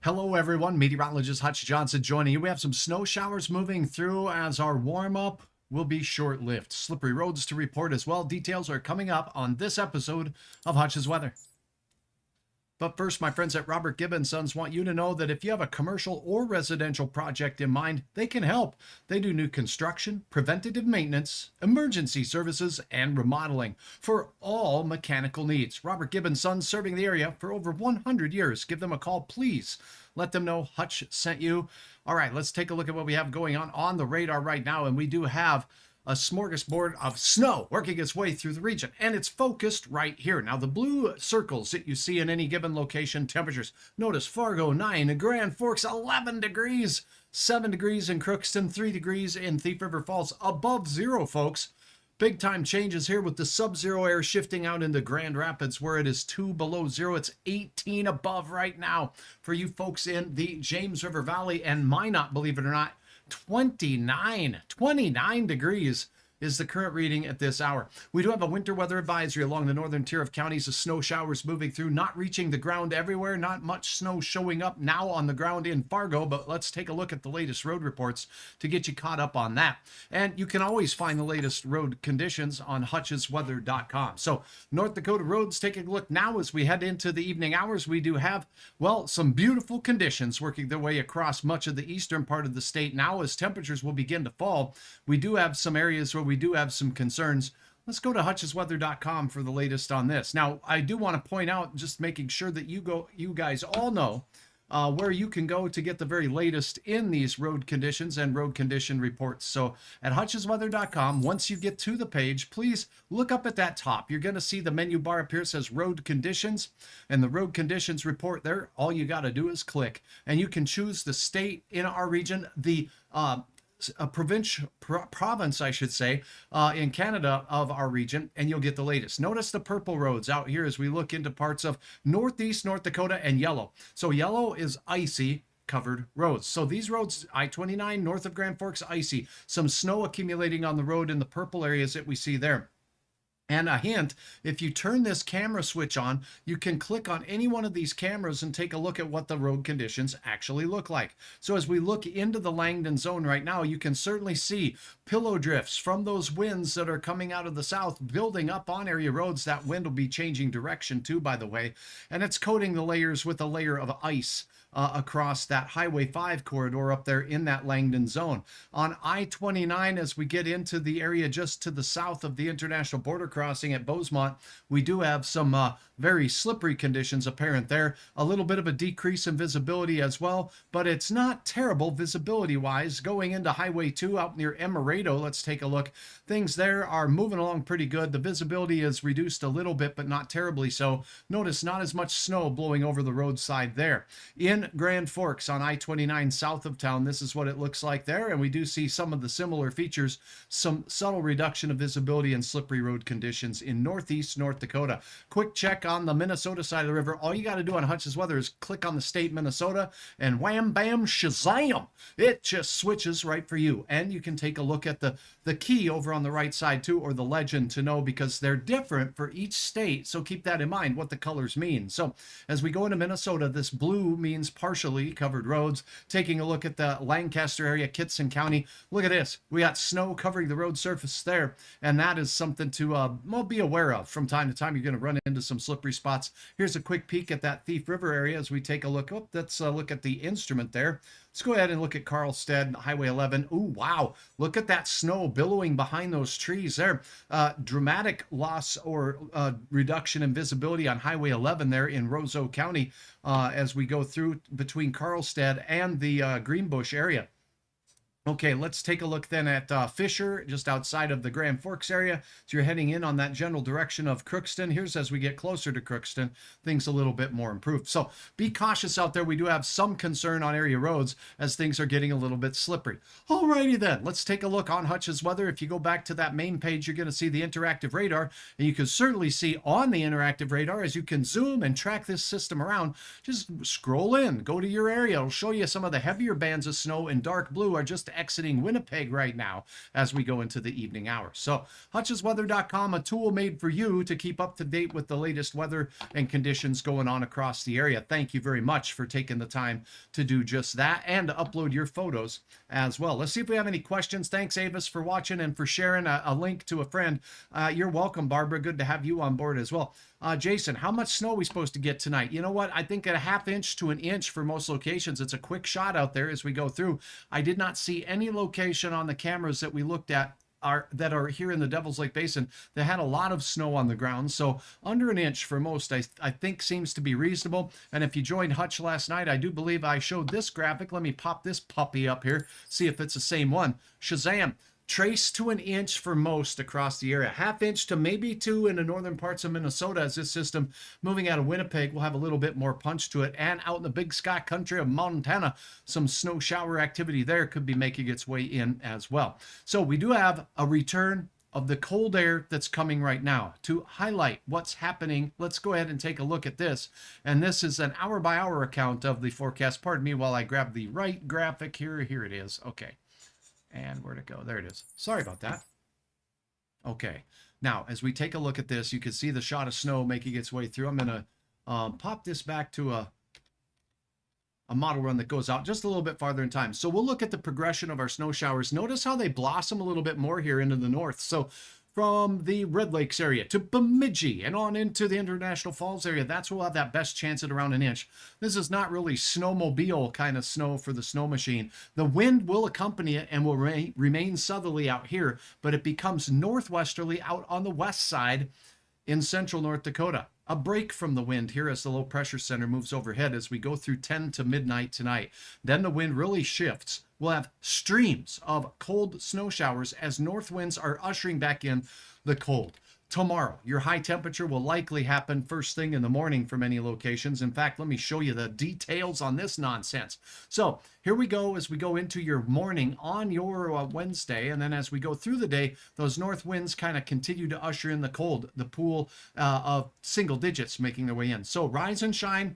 Hello everyone, meteorologist Hutch Johnson joining you. We have some snow showers moving through as our warm-up will be short-lived. Slippery roads to report as well. Details are coming up on this episode of Hutch's Weather. But first, my friends at Robert Gibb & Sons want you to know that if you have a commercial or residential project in mind, they can help. They do new construction, preventative maintenance, emergency services, and remodeling for all mechanical needs. Robert Gibb & Sons, serving the area for over 100 years. Give them a call, please. Let them know Hutch sent you. All right, let's take a look at what we have going on the radar right now. And we do have a smorgasbord of snow working its way through the region, and it's focused right here. Now, the blue circles that you see in any given location, temperatures. Notice Fargo 9, Grand Forks 11 degrees, 7 degrees in Crookston, 3 degrees in Thief River Falls, above zero, folks. Big time changes here with the sub-zero air shifting out into Grand Rapids where it is 2 below zero. It's 18 above right now for you folks in the James River Valley and Minot, believe it or not. 29 degrees is the current reading at this hour. We do have a winter weather advisory along the northern tier of counties of snow showers moving through, not reaching the ground everywhere, not much snow showing up now on the ground in Fargo, but let's take a look at the latest road reports to get you caught up on that. And you can always find the latest road conditions on hutchesweather.com. So North Dakota roads, taking a look now as we head into the evening hours. We do have, well, some beautiful conditions working their way across much of the eastern part of the state now as temperatures will begin to fall. We do have some areas where we do have some concerns. Let's go to hutchesweather.com for the latest on this. Now, I do want to point out, just making sure that you guys all know where you can go to get the very latest in these road conditions and road condition reports. So at hutchesweather.com, once you get to the page, please look up at that top. You're going to see the menu bar up here. It says road conditions, and the road conditions report there. All you got to do is click, and you can choose the state in our region, the a province, I should say, in Canada of our region, and you'll get the latest. Notice the purple roads out here as we look into parts of northeast North Dakota, and yellow. So yellow is icy covered roads. So these roads, I-29 north of Grand Forks, icy. Some snow accumulating on the road in the purple areas that we see there. And a hint, if you turn this camera switch on, you can click on any one of these cameras and take a look at what the road conditions actually look like. So as we look into the Langdon zone right now, you can certainly see pillow drifts from those winds that are coming out of the south, building up on area roads. That wind will be changing direction too, by the way, and it's coating the layers with a layer of ice across that Highway 5 corridor up there in that Langdon zone. On I-29, as we get into the area just to the south of the international border crossing at Bosemont, we do have some very slippery conditions apparent there. A little bit of a decrease in visibility as well, but it's not terrible visibility-wise. Going into Highway 2 out near Emerado, let's take a look. Things there are moving along pretty good. The visibility is reduced a little bit, but not terribly so. Notice not as much snow blowing over the roadside there. In Grand Forks on I-29 south of town, this is what it looks like there, and we do see some of the similar features, some subtle reduction of visibility and slippery road conditions in northeast North Dakota. Quick check on the Minnesota side of the river. All you got to do on Hutch's Weather is click on the state Minnesota, and wham, bam, shazam, it just switches right for you. And you can take a look at the key over on the right side too, or the legend, to know, because they're different for each state, so keep that in mind, what the colors mean. So as we go into Minnesota, this blue means partially covered roads. Taking a look at the Lancaster area, Kitson County, look at this. We got snow covering the road surface there, and that is something to well, be aware of. From time to time, you're going to run into some slippery spots. Here's a quick peek at that Thief River area as we take a look. Oh, let's look at the instrument there. Let's go ahead and look at Carlstead, Highway 11. Ooh, wow. Look at that snow billowing behind those trees there. Dramatic loss or reduction in visibility on Highway 11 there in Roseau County as we go through between Carlstead and the Greenbush area. Okay, let's take a look then at Fisher, just outside of the Grand Forks area. So you're heading in on that general direction of Crookston. Here's as we get closer to Crookston, things a little bit more improved. So be cautious out there. We do have some concern on area roads as things are getting a little bit slippery. Alrighty then, let's take a look on Hutch's Weather. If you go back to that main page, you're going to see the interactive radar, and you can certainly see on the interactive radar as you can zoom and track this system around. Just scroll in, go to your area. It'll show you some of the heavier bands of snow in dark blue are just exiting Winnipeg right now as we go into the evening hours. So hutchesweather.com, a tool made for you to keep up to date with the latest weather and conditions going on across the area. Thank you very much for taking the time to do just that and to upload your photos as well. Let's see if we have any questions. Thanks, Avis, for watching and for sharing a link to a friend. You're welcome, Barbara. Good to have you on board as well. Jason, how much snow are we supposed to get tonight? You know what? I think at a half inch to an inch for most locations. It's a quick shot out there as we go through. I did not see any location on the cameras that we looked at that are here in the Devil's Lake Basin that had a lot of snow on the ground. So under an inch for most, I think seems to be reasonable. And if you joined Hutch last night, I do believe I showed this graphic. Let me pop this puppy up here, see if it's the same one. Shazam. Trace to an inch for most across the area. Half inch to maybe 2 in the northern parts of Minnesota as this system moving out of Winnipeg will have a little bit more punch to it. And out in the big sky country of Montana, some snow shower activity there could be making its way in as well. So we do have a return of the cold air that's coming right now. To highlight what's happening, let's go ahead and take a look at this. And this is an hour-by-hour account of the forecast. Pardon me while I grab the right graphic here. Here it is. Okay. And where'd it go? There it is. Sorry about that. Okay. Now, as we take a look at this, you can see the shot of snow making its way through. I'm going to pop this back to a model run that goes out just a little bit farther in time. So we'll look at the progression of our snow showers. Notice how they blossom a little bit more here into the north. So from the Red Lakes area to Bemidji and on into the International Falls area, that's where we'll have that best chance at around an inch. This is not really snowmobile kind of snow for the snow machine. The wind will accompany it and will remain southerly out here, but it becomes northwesterly out on the west side in central North Dakota. A break from the wind here as the low pressure center moves overhead as we go through 10 to midnight tonight. Then the wind really shifts. We'll have streams of cold snow showers as north winds are ushering back in the cold. Tomorrow, your high temperature will likely happen first thing in the morning for many locations. In fact, let me show you the details on this nonsense. So here we go as we go into your morning on your Wednesday. And then as we go through the day, those north winds kind of continue to usher in the cold, the pool of single digits making their way in. So rise and shine.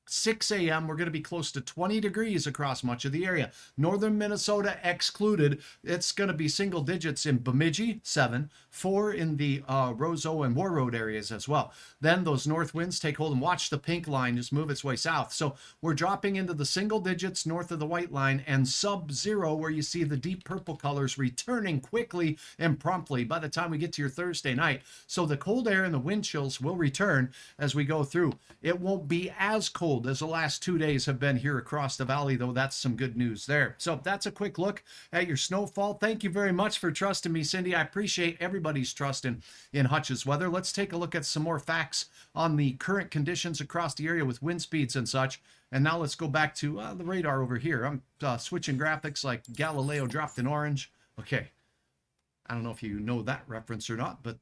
6 a.m., we're going to be close to 20 degrees across much of the area. Northern Minnesota excluded. It's going to be single digits in Bemidji, 7, 4 in the Roseau and War Road areas as well. Then those north winds take hold and watch the pink line just move its way south. So we're dropping into the single digits north of the white line and sub-zero where you see the deep purple colors returning quickly and promptly by the time we get to your Thursday night. So the cold air and the wind chills will return as we go through. It won't be as cold as the last 2 days have been here across the valley, though that's some good news there. So that's a quick look at your snowfall. Thank you very much for trusting me, Cindy. I appreciate everybody's trust in Hutch's weather. Let's take a look at some more facts on the current conditions across the area with wind speeds and such. And now let's go back to the radar over here. I'm switching graphics like Galileo dropped in orange. Okay. I don't know if you know that reference or not, but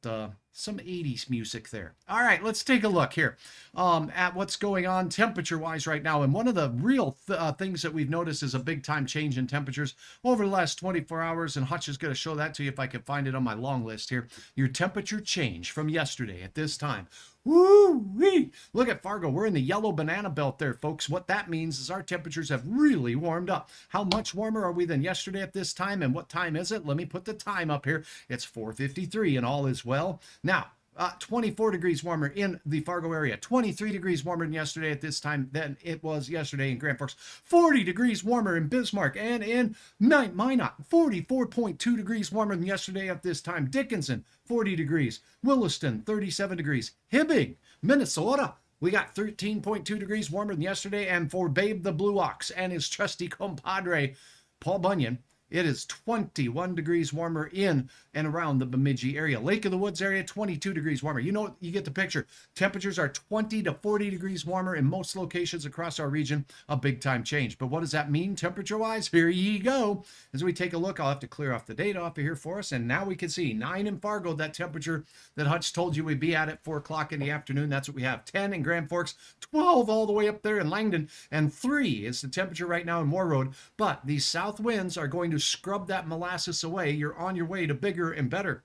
some 80s music there. All right, let's take a look here at what's going on temperature-wise right now. And one of the real things that we've noticed is a big-time change in temperatures over the last 24 hours, and Hutch is going to show that to you if I can find it on my long list here. Your temperature change from yesterday at this time. Woo-wee! Look at Fargo. We're in the yellow banana belt there, folks. What that means is our temperatures have really warmed up. How much warmer are we than yesterday at this time, and what time is it? Let me put the time up here. It's 4:53, and all is well. Now, 24 degrees warmer in the Fargo area, 23 degrees warmer than yesterday at this time than it was yesterday in Grand Forks, 40 degrees warmer in Bismarck, and in Minot, 44.2 degrees warmer than yesterday at this time. Dickinson, 40 degrees. Williston, 37 degrees. Hibbing, Minnesota, we got 13.2 degrees warmer than yesterday. And for Babe the Blue Ox and his trusty compadre, Paul Bunyan, it is 21 degrees warmer in and around the Bemidji area. Lake of the Woods area, 22 degrees warmer. You know, you get the picture. Temperatures are 20 to 40 degrees warmer in most locations across our region. A big time change. But what does that mean temperature-wise? Here you go. As we take a look, I'll have to clear off the data off of here for us. And now we can see 9 in Fargo, that temperature that Hutch told you we'd be at 4 o'clock in the afternoon. That's what we have. 10 in Grand Forks, 12 all the way up there in Langdon, and 3 is the temperature right now in War Road. But these south winds are going to scrub that molasses away. You're on your way to bigger and better.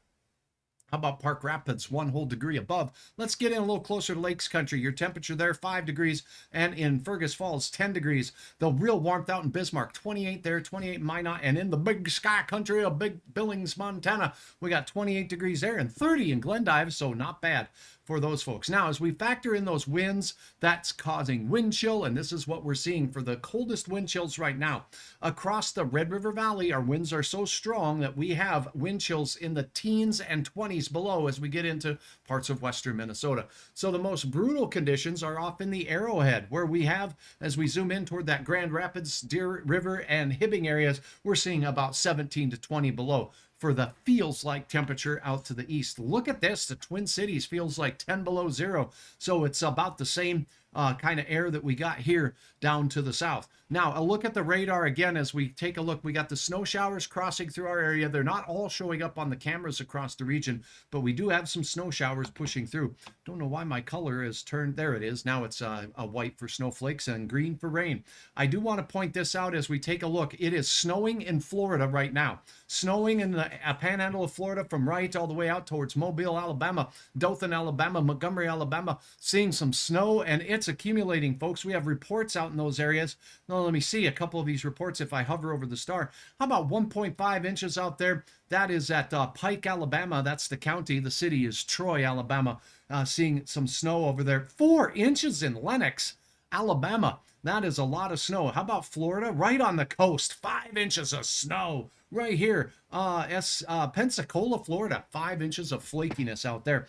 How about Park Rapids, 1 whole degree above? Let's get in a little closer to Lakes Country. Your temperature there, 5 degrees, and in Fergus Falls, 10 degrees. The real warmth out in Bismarck, 28 there, 28 in Minot, and in the Big Sky Country of Big Billings, Montana, we got 28 degrees there and 30 in Glendive, so not bad for those folks. Now, as we factor in those winds, that's causing wind chill, and this is what we're seeing for the coldest wind chills right now. Across the Red River Valley, our winds are so strong that we have wind chills in the teens and 20s below as we get into parts of western Minnesota. So the most brutal conditions are off in the Arrowhead, where we have, as we zoom in toward that Grand Rapids, Deer River, and Hibbing areas, we're seeing about 17 to 20 below. For the feels like temperature out to the east. Look at this. The Twin Cities feels like 10 below zero. So it's about the same kind of air that we got here down to the south. Now, a look at the radar again as we take a look. We got the snow showers crossing through our area. They're not all showing up on the cameras across the region, but we do have some snow showers pushing through. Don't know why my color is turned. There it is. Now it's a white for snowflakes and green for rain. I do want to point this out as we take a look. It is snowing in Florida right now. Snowing in the panhandle of Florida from Wright all the way out towards Mobile, Alabama, Dothan, Alabama, Montgomery, Alabama, seeing some snow, and it's accumulating, folks. We have reports out in those areas. Now, let me see a couple of these reports if I hover over the star. How about 1.5 inches out there? That is at Pike, Alabama. That's the county. The city is Troy, Alabama. Seeing some snow over there. 4 inches in Lenox, Alabama. That is a lot of snow. How about Florida? Right on the coast, 5 inches of snow. Right here, Pensacola, Florida, 5 inches of flakiness out there.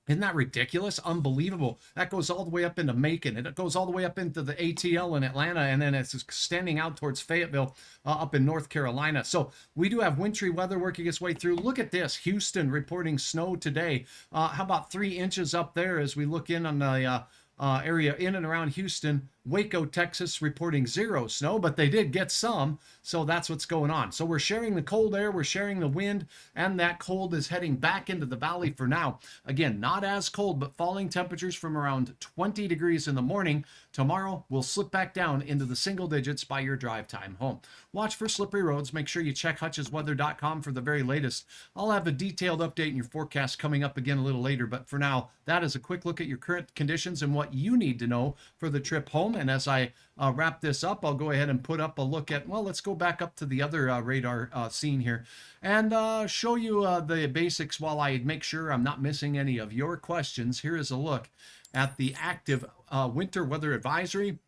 Isn't that ridiculous? Unbelievable. That goes all the way up into Macon. It goes all the way up into the ATL in Atlanta, and then it's extending out towards Fayetteville up in North Carolina. So we do have wintry weather working its way through. Look at this. Houston reporting snow today. How about 3 inches up there as we look in on the area in and around Houston? Waco, Texas reporting 0 snow, but they did get some, so that's what's going on. So we're sharing the cold air, we're sharing the wind, and that cold is heading back into the valley for now. Again, not as cold, but falling temperatures from around 20 degrees in the morning. Tomorrow, we'll slip back down into the single digits by your drive time home. Watch for slippery roads. Make sure you check hutchesweather.com for the very latest. I'll have a detailed update in your forecast coming up again a little later, but for now, that is a quick look at your current conditions and what you need to know for the trip home. And as I wrap this up, I'll go ahead and put up a look at, well, let's go back up to the other radar scene here and show you the basics while I make sure I'm not missing any of your questions. Here is a look at the active winter weather advisory.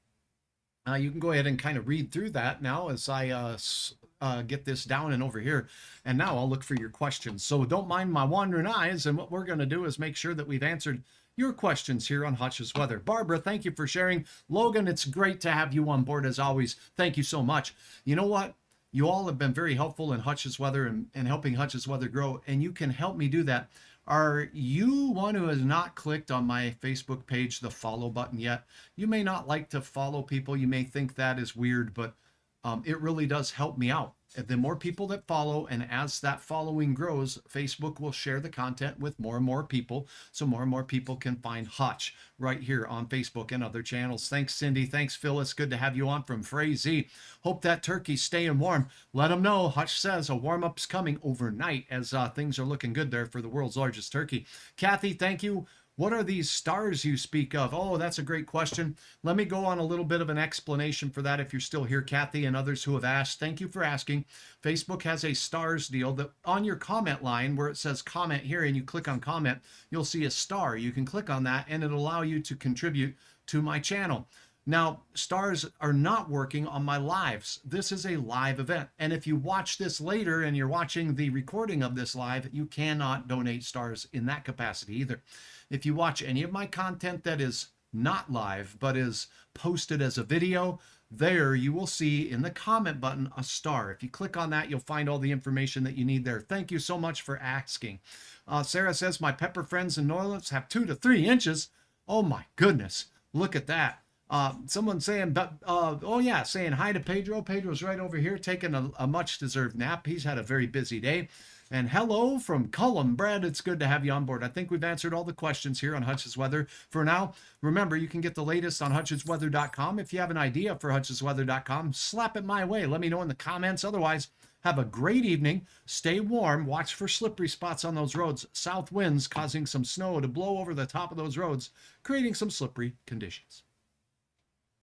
You can go ahead and kind of read through that now as I get this down and over here. And now I'll look for your questions. So don't mind my wandering eyes. And what we're going to do is make sure that we've answered your questions here on Hutch's Weather. Barbara, thank you for sharing. Logan, it's great to have you on board as always. Thank you so much. You know what? You all have been very helpful in Hutch's Weather and helping Hutch's Weather grow, and you can help me do that. Are you one who has not clicked on my Facebook page, the follow button yet? You may not like to follow people. You may think that is weird, but it really does help me out. The more people that follow, and as that following grows, Facebook will share the content with more and more people, so more and more people can find Hutch right here on Facebook and other channels. Thanks, Cindy. Thanks, Phyllis. Good to have you on from Frazee. Hope that turkey's staying warm. Let them know. Hutch says a warm-up's coming overnight as things are looking good there for the world's largest turkey. Kathy, thank you. What are these stars you speak of? Oh, that's a great question. Let me go on a little bit of an explanation for that if you're still here, Kathy, and others who have asked. Thank you for asking. Facebook has a stars deal that on your comment line where it says comment here and you click on comment, you'll see a star. You can click on that and it'll allow you to contribute to my channel. Now, stars are not working on my lives. This is a live event. And if you watch this later and you're watching the recording of this live, you cannot donate stars in that capacity either. If you watch any of my content that is not live, but is posted as a video, there you will see in the comment button a star. If you click on that, you'll find all the information that you need there. Thank you so much for asking. Sarah says, my pepper friends in New Orleans have 2 to 3 inches. Oh my goodness, look at that. Someone saying, oh yeah, saying hi to Pedro. Pedro's right over here taking a much deserved nap. He's had a very busy day. And hello from Cullum. Brad, it's good to have you on board. I think we've answered all the questions here on Hutch's Weather. For now, remember, you can get the latest on hutchesweather.com. If you have an idea for hutchesweather.com, slap it my way. Let me know in the comments. Otherwise, have a great evening. Stay warm. Watch for slippery spots on those roads. South winds causing some snow to blow over the top of those roads, creating some slippery conditions.